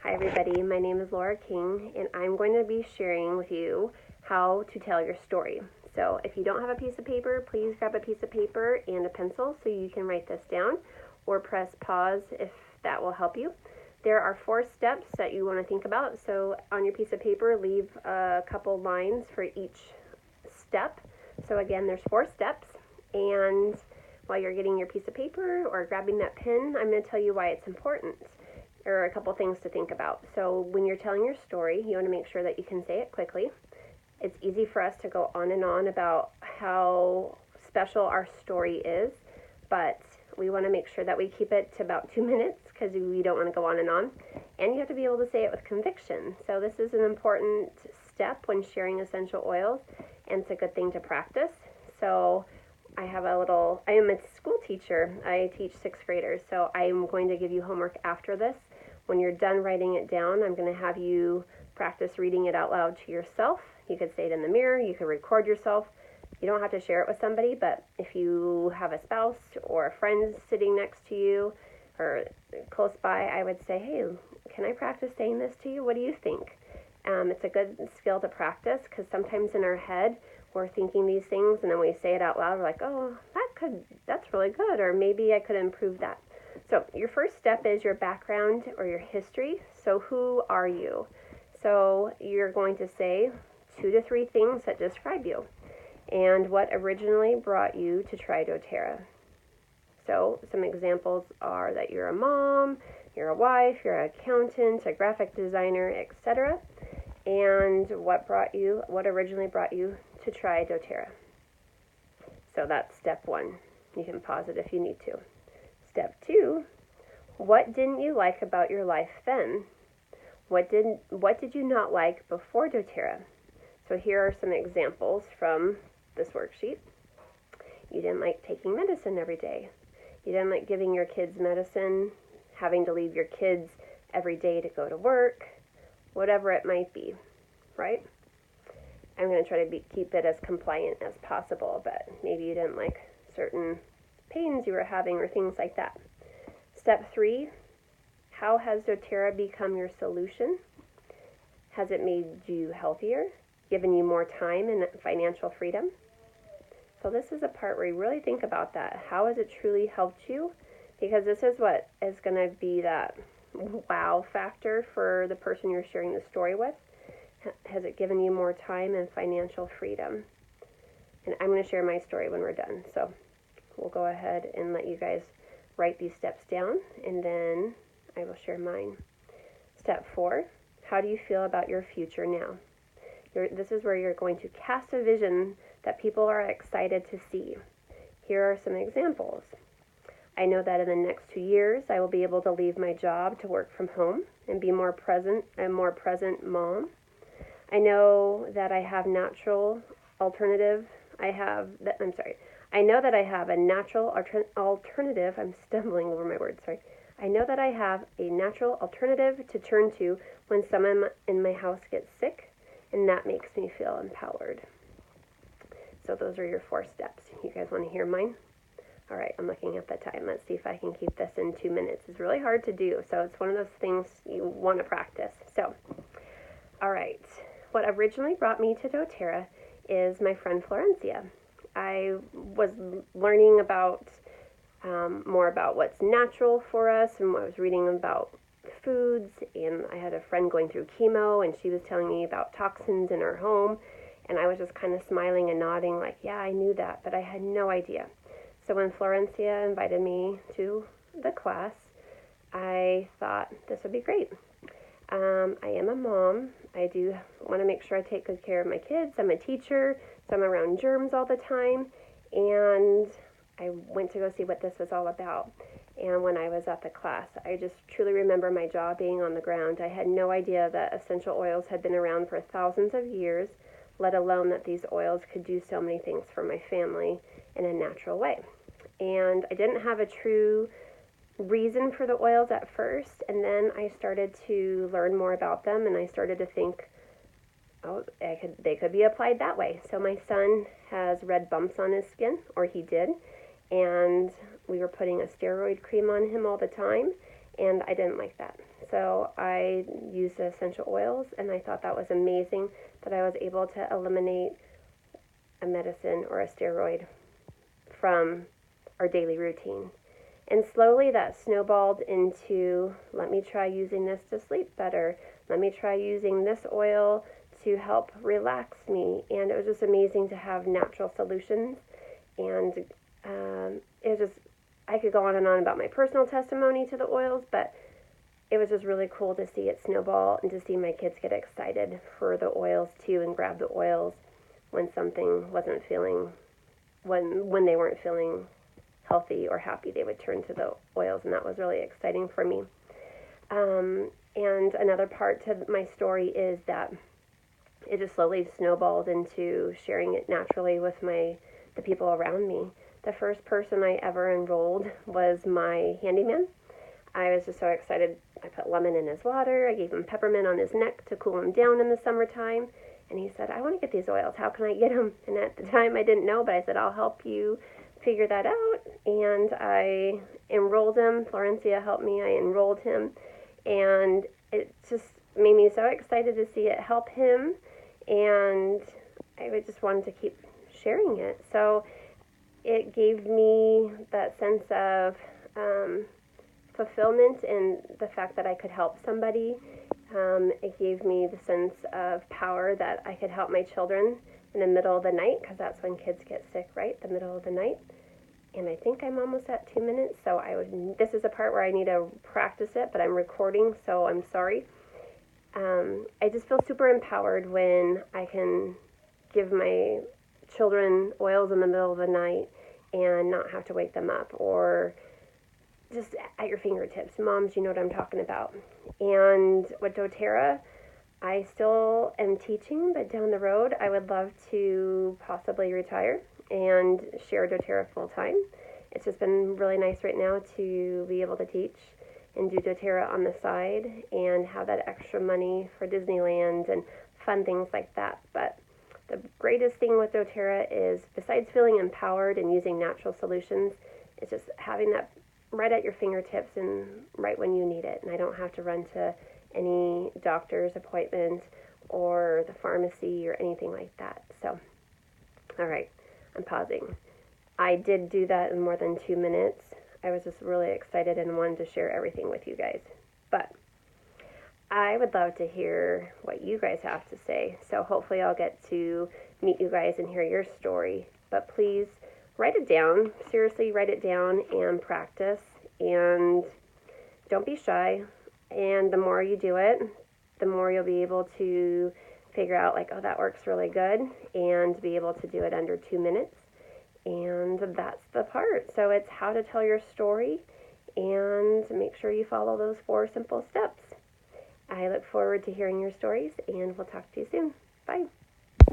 Hi everybody, my name is Laura King and I'm going to be sharing with you how to tell your story. So if you don't have a piece of paper, please grab a piece of paper and a pencil so you can write this down, or press pause if that will help you. There are 4 steps that you want to think about, so on your piece of paper leave a couple lines for each step. So again, there's 4 steps, and while you're getting your piece of paper or grabbing that pen, I'm going to tell you why it's important. There are a couple things to think about. So when you're telling your story, you want to make sure that you can say it quickly. It's easy for us to go on and on about how special our story is, but we want to make sure that we keep it to about 2 minutes because we don't want to go on and on. And you have to be able to say it with conviction. So this is an important step when sharing essential oils, and it's a good thing to practice. So I am a school teacher. I teach 6th graders, so I'm going to give you homework after this. When you're done writing it down, I'm going to have you practice reading it out loud to yourself. You could say it in the mirror, you could record yourself. You don't have to share it with somebody, but if you have a spouse or a friend sitting next to you or close by, I would say, hey, can I practice saying this to you? What do you think? It's a good skill to practice because sometimes in our head, we're thinking these things and then we say it out loud. We're like, oh, that's really good, or maybe I could improve that. So your first step is your background or your history. So who are you? So you're going to say 2 to 3 things that describe you and what originally brought you to try doTERRA. So some examples are that you're a mom, you're a wife, you're an accountant, a graphic designer, etc. And what originally brought you to try doTERRA. So that's step 1. You can pause it if you need to. Step 2, what didn't you like about your life then? What did you not like before doTERRA? So here are some examples from this worksheet. You didn't like taking medicine every day. You didn't like giving your kids medicine, having to leave your kids every day to go to work, whatever it might be, right? I'm going to try to keep it as compliant as possible, but maybe you didn't like certain pains you were having or things like that. Step 3, how has doTERRA become your solution? Has it made you healthier, given you more time and financial freedom? So this is a part where you really think about that. How has it truly helped you? Because this is what is going to be that wow factor for the person you're sharing the story with. Has it given you more time and financial freedom? And I'm going to share my story when we're done. So we'll go ahead and let you guys write these steps down, and then I will share mine. Step 4, how do you feel about your future now? This is where you're going to cast a vision that people are excited to see. Here are some examples. I know that in the next 2 years, I will be able to leave my job to work from home and be a more present mom. I know that I have I know that I have a natural alternative. I'm stumbling over my words, sorry. I know that I have a natural alternative to turn to when someone in my house gets sick, and that makes me feel empowered. So those are your 4 steps. You guys want to hear mine? All right, I'm looking at the time. Let's see if I can keep this in 2 minutes. It's really hard to do, so it's one of those things you want to practice. So, all right. What originally brought me to doTERRA is my friend Florencia. I was learning about more about what's natural for us, and I was reading about foods, and I had a friend going through chemo, and she was telling me about toxins in her home, and I was just kind of smiling and nodding like, yeah, I knew that, but I had no idea. So when Florencia invited me to the class, I thought this would be great. I am a mom. I do want to make sure I take good care of my kids. I'm a teacher, so I'm around germs all the time, and I went to go see what this was all about. And when I was at the class, I just truly remember my jaw being on the ground. I had no idea that essential oils had been around for thousands of years, let alone that these oils could do so many things for my family in a natural way. And I didn't have a true reason for the oils at first, and then I started to learn more about them, and I started to think, oh, they could be applied that way. So my son has red bumps on his skin, or he did, and we were putting a steroid cream on him all the time, and I didn't like that. So I used the essential oils, and I thought that was amazing that I was able to eliminate a medicine or a steroid from our daily routine. And slowly that snowballed into, let me try using this to sleep better. Let me try using this oil to help relax me. And it was just amazing to have natural solutions. And it was just, I could go on and on about my personal testimony to the oils, but it was just really cool to see it snowball and to see my kids get excited for the oils too and grab the oils when something wasn't feeling, when they weren't feeling healthy or happy, they would turn to the oils, and that was really exciting for me. And another part to my story is that it just slowly snowballed into sharing it naturally with the people around me. The first person I ever enrolled was my handyman. I was just so excited. I put lemon in his water. I gave him peppermint on his neck to cool him down in the summertime. And he said, I want to get these oils. How can I get them? And at the time I didn't know, but I said, I'll help you figure that out. And I enrolled him. Florencia helped me. I enrolled him. And it just made me so excited to see it help him. And I just wanted to keep sharing it. So it gave me that sense of fulfillment in the fact that I could help somebody. It gave me the sense of power that I could help my children in the middle of the night, because that's when kids get sick, right? The middle of the night. And I think I'm almost at 2 minutes, so this is a part where I need to practice it, but I'm recording, so I'm sorry. I just feel super empowered when I can give my children oils in the middle of the night and not have to wake them up, or just at your fingertips. Moms, you know what I'm talking about. And with doTERRA, I still am teaching, but down the road, I would love to possibly retire and share doTERRA full time. It's just been really nice right now to be able to teach and do doTERRA on the side and have that extra money for Disneyland and fun things like that. But the greatest thing with doTERRA is, besides feeling empowered and using natural solutions, it's just having that right at your fingertips and right when you need it. And I don't have to run to any doctor's appointment or the pharmacy or anything like that. So, all right, I'm pausing. I did do that in more than 2 minutes. I was just really excited and wanted to share everything with you guys. But I would love to hear what you guys have to say. So hopefully I'll get to meet you guys and hear your story. But please write it down. Seriously, write it down and practice. And don't be shy. And the more you do it, the more you'll be able to figure out, like, oh, that works really good, and be able to do it under 2 minutes. And that's the part. So it's how to tell your story, and make sure you follow those 4 simple steps. I look forward to hearing your stories, and we'll talk to you soon. Bye.